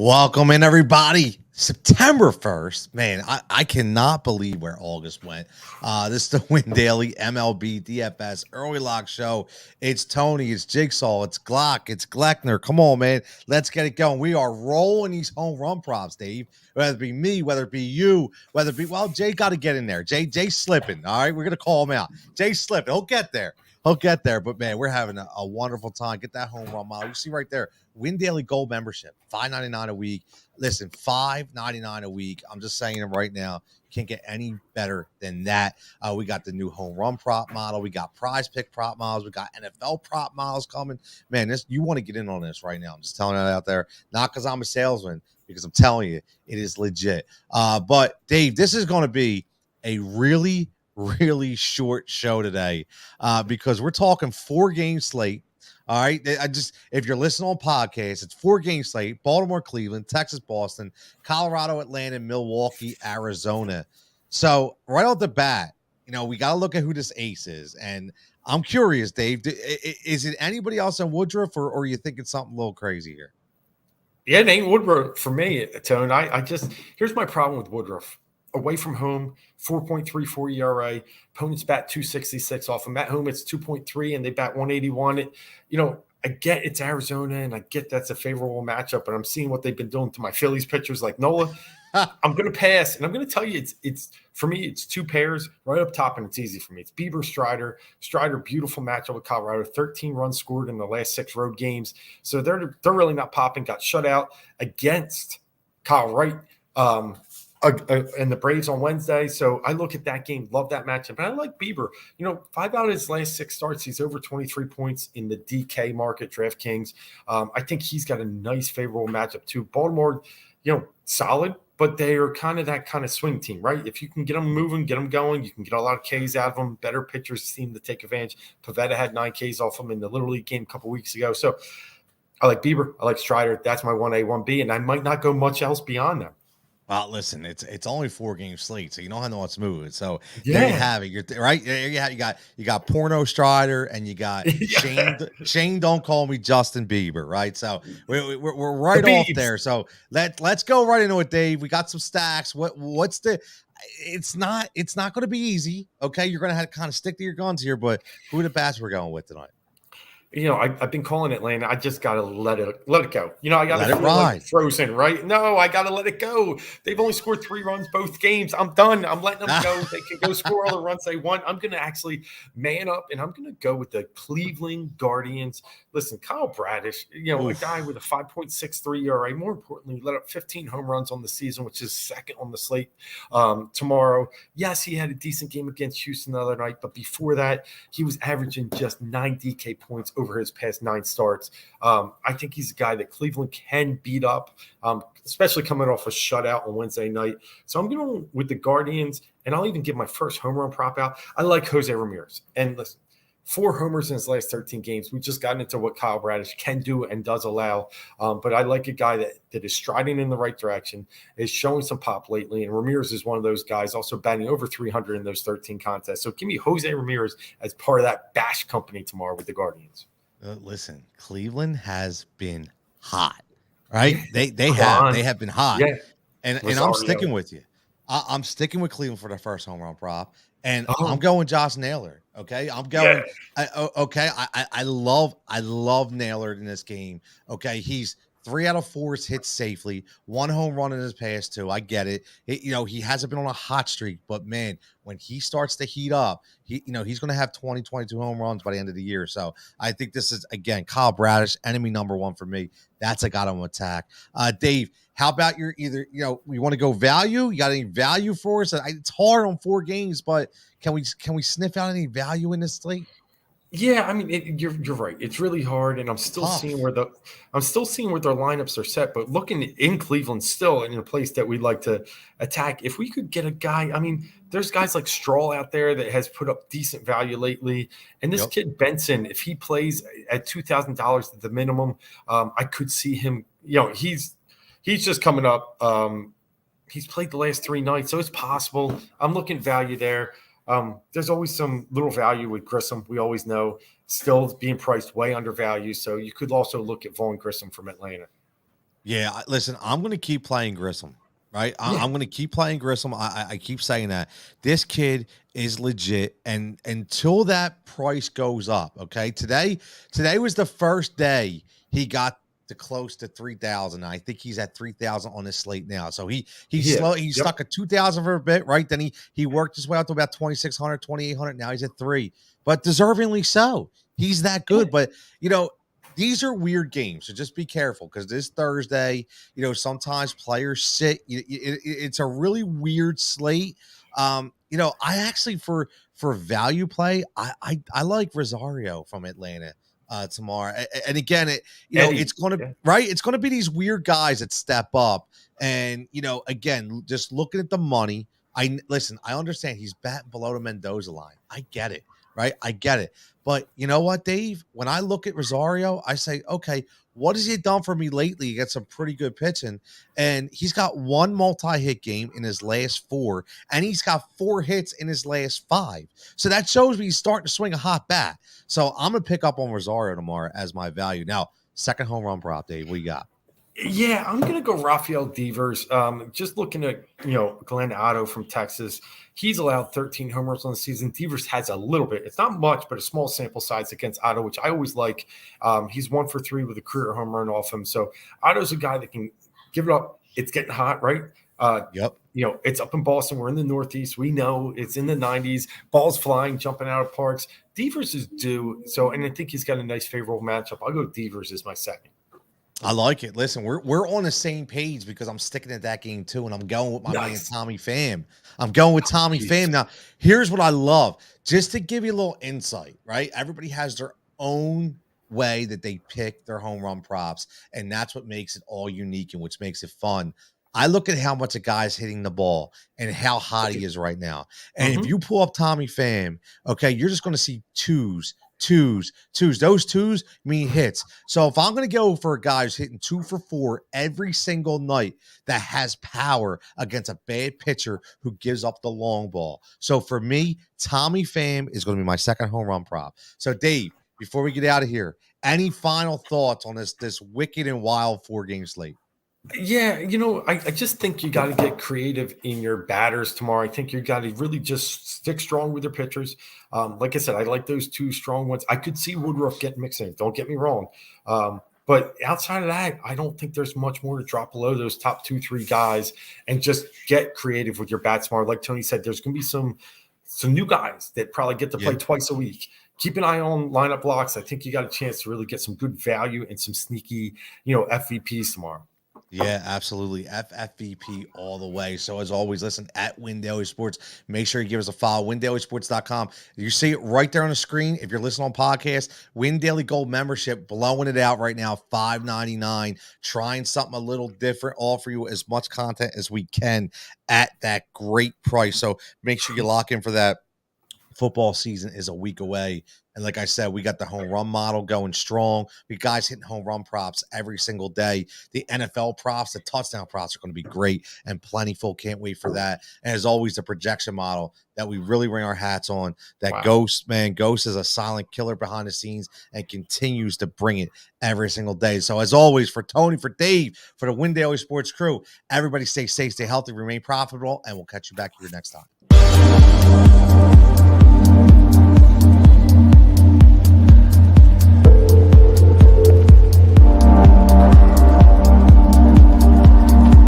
Welcome in, everybody. September 1st. Man, I cannot believe where August went. This is the Win Daily MLB DFS Early Lock Show. It's Tony, it's Jigsaw, it's Glock, it's Gloeckner. Come on, man. Let's get it going. We are rolling these home run props, Dave. Whether it be me, whether it be you, whether it be, well, Jay got to get in there. Jay's slipping, all right? We're going to call him out. Jay's slipping. He'll get there. But man, we're having a wonderful time. Get that home run model. You see right there, Win Daily Gold membership, $5.99 a week. Listen, $5.99 a week. I'm just saying it right now. Can't get any better than that. We got the new home run prop model. We got prize pick prop models. We got NFL prop models coming. Man, this you want to get in on this right now. I'm just telling you out there. Not because I'm a salesman, because I'm telling you, it is legit. But Dave, this is going to be a really short show today because we're talking 4-game slate. All right. If you're listening on podcasts, it's 4-game slate: Baltimore, Cleveland, Texas, Boston, Colorado, Atlanta, Milwaukee, Arizona. So right off the bat, we got to look at who this ace is. And I'm curious, Dave, is it anybody else in Woodruff or are you thinking something a little crazy here? Yeah, it ain't Woodruff for me, Tone. Here's my problem with Woodruff. Away from home, 4.34 ERA. Opponents bat 266 off them. At home, it's 2.3, and they bat 181. I get it's Arizona, and I get that's a favorable matchup, but I'm seeing what they've been doing to my Phillies pitchers like Nola. I'm going to pass, and I'm going to tell you it's for me, it's two pairs right up top, and it's easy for me. It's Bieber, Strider. Strider, beautiful matchup with Colorado. 13 runs scored in the last 6 road games. So they're really not popping. Got shut out against Kyle Wright. And the Braves on Wednesday. So I look at that game, love that matchup. And I like Bieber. 5 out of his last 6 starts, he's over 23 points in the DK market, DraftKings. I think he's got a nice favorable matchup too. Baltimore, solid, but they are that kind of swing team, right? If you can get them moving, get them going, you can get a lot of Ks out of them. Better pitchers seem to take advantage. Pavetta had 9 Ks off him in the Little League game a couple weeks ago. So I like Bieber. I like Strider. That's my 1A, 1B, and I might not go much else beyond them. Well, listen, it's only 4-game slate, so you don't have to know what's moving. So there you have it. You're right. You got Porno Strider, and you got Shane. Don't call me Justin Bieber, right? So we're right off there. So let's go right into it, Dave. We got some stacks. What's the? It's not going to be easy. Okay, you're going to have to kind of stick to your guns here. But who are the bats we're going with tonight? I've been calling Atlanta. I just got to let it go. I got to feel like frozen, right? No, I got to let it go. They've only scored 3 runs both games. I'm done. I'm letting them go. They can go score all the runs they want. I'm going to actually man up, and I'm going to go with the Cleveland Guardians. Listen, Kyle Bradish, a guy with a 5.63 ERA. More importantly, let up 15 home runs on the season, which is second on the slate tomorrow. Yes, he had a decent game against Houston the other night, but before that, he was averaging just 9 DK points over his past 9 starts. I think he's a guy that Cleveland can beat up, especially coming off a shutout on Wednesday night. So I'm going with the Guardians, and I'll even give my first home run prop out. I like Jose Ramirez. And listen, 4 homers in his last 13 games. We just gotten into what Kyle Bradish can do and does allow. But I like a guy that is striding in the right direction, is showing some pop lately. And Ramirez is one of those guys, also batting over 300 in those 13 contests. So give me Jose Ramirez as part of that bash company tomorrow with the Guardians. Listen, Cleveland has been hot, right? They have been hot. Yeah. And I'm sticking with you. I'm sticking with Cleveland for the first home run prop. And I'm going Josh Naylor. Okay. I'm going. I love Naylor in this game. Okay. He's 3 out of 4 hit safely, 1 home run in his past 2. I get it. He hasn't been on a hot streak, but man, when he starts to heat up, he's going to have 20, 22 home runs by the end of the year. So I think this is, again, Kyle Bradish, enemy number 1 for me. That's a guy to attack. Dave, how about your we want to go value? You got any value for us? It's hard on 4 games, but can we sniff out any value in this slate? Yeah, I mean, you're right. It's really hard, and I'm still seeing where their lineups are set. But looking in Cleveland, still in a place that we'd like to attack. If we could get a guy, I mean, there's guys like Stroll out there that has put up decent value lately, and this kid Benson, if he plays at $2,000 at the minimum, I could see him. He's just coming up. He's played the last 3 nights, so it's possible. I'm looking value there. There's always some little value with Grissom. We always know still being priced way undervalued. So you could also look at Vaughn Grissom from Atlanta. Yeah, listen, I'm going to keep playing Grissom, right? Yeah, I'm going to keep playing Grissom. I keep saying that this kid is legit, and until that price goes up, okay. Today was the first day he got to close to 3,000. I think he's at 3,000 on his slate now. So he's yeah, slow. He's yep. stuck at 2,000 for a bit, right? Then he worked his way up to about 2,600, 2,800. Now he's at three, but deservingly so. He's that Yeah. good, but these are weird games, so just be careful because this Thursday, sometimes players sit. It's a really weird slate. I actually for value play, I like Rosario from Atlanta tomorrow, and again, it's Eddie. going to Yeah. right. It's going to be these weird guys that step up, and again, just looking at the money. Listen. I understand he's batting below the Mendoza line. I get it, right? I get it. But you know what, Dave? When I look at Rosario, I say, okay, what has he done for me lately? He got some pretty good pitching, and he's got one multi-hit game in his last four, and he's got 4 hits in his last 5. So that shows me he's starting to swing a hot bat. So I'm gonna pick up on Rosario tomorrow as my value. Now, second home run prop, Dave. What you got? Yeah, I'm gonna go Rafael Devers. Just looking at Glenn Otto from Texas, he's allowed 13 homers on the season. Devers has a little bit. It's not much, but a small sample size against Otto, which I always like. He's 1 for 3 with a career home run off him. So Otto's a guy that can give it up. It's getting hot, right? Yep. It's up in Boston. We're in the Northeast. We know it's in the 90s. Balls flying, jumping out of parks. Devers is due. So, and I think he's got a nice favorable matchup. I'll go Devers as my second. I like it. Listen, we're on the same page because I'm sticking at that game too, and I'm going with my man Nice. Tommy Pham. I'm going with Tommy Jeez. Pham. Now, here's what I love. Just to give you a little insight, right? Everybody has their own way that they pick their home run props, and that's what makes it all unique and which makes it fun. I look at how much a guy's hitting the ball and how hot he is right now. And if Mhm. you pull up Tommy Pham, okay, you're just going to see twos, twos, twos. Those twos mean hits. So if I'm going to go for a guy who's hitting 2 for 4 every single night that has power against a bad pitcher who gives up the long ball. So for me, Tommy Pham is going to be my second home run prop. So Dave, before we get out of here, any final thoughts on this wicked and wild 4-game slate? Yeah, I just think you got to get creative in your batters tomorrow. I think you got to really just stick strong with your pitchers. Like I said, I like those 2 strong ones. I could see Woodruff getting mixed in. Don't get me wrong. But outside of that, I don't think there's much more to drop below those top 2, 3 guys and just get creative with your bat tomorrow. Like Tony said, there's going to be some new guys that probably get to play Yeah. twice a week. Keep an eye on lineup blocks. I think you got a chance to really get some good value and some sneaky, FVPs tomorrow. Yeah, absolutely. FFVP all the way. So as always, listen at Win Daily Sports. Make sure you give us a follow. WinDailySports.com. You see it right there on the screen. If you're listening on podcast, Win Daily Gold membership, blowing it out right now, $5.99. Trying something a little different. Offer you as much content as we can at that great price. So make sure you lock in for that. Football season is a week away. And like I said, we got the home run model going strong. We guys hitting home run props every single day. The NFL props, the touchdown props are going to be great and plentiful. Can't wait for that. And as always, the projection model that we really ring our hats on. That Wow. Ghost, man, Ghost is a silent killer behind the scenes and continues to bring it every single day. So as always, for Tony, for Dave, for the Win Daily Sports crew, everybody stay safe, stay healthy, remain profitable, and we'll catch you back here next time.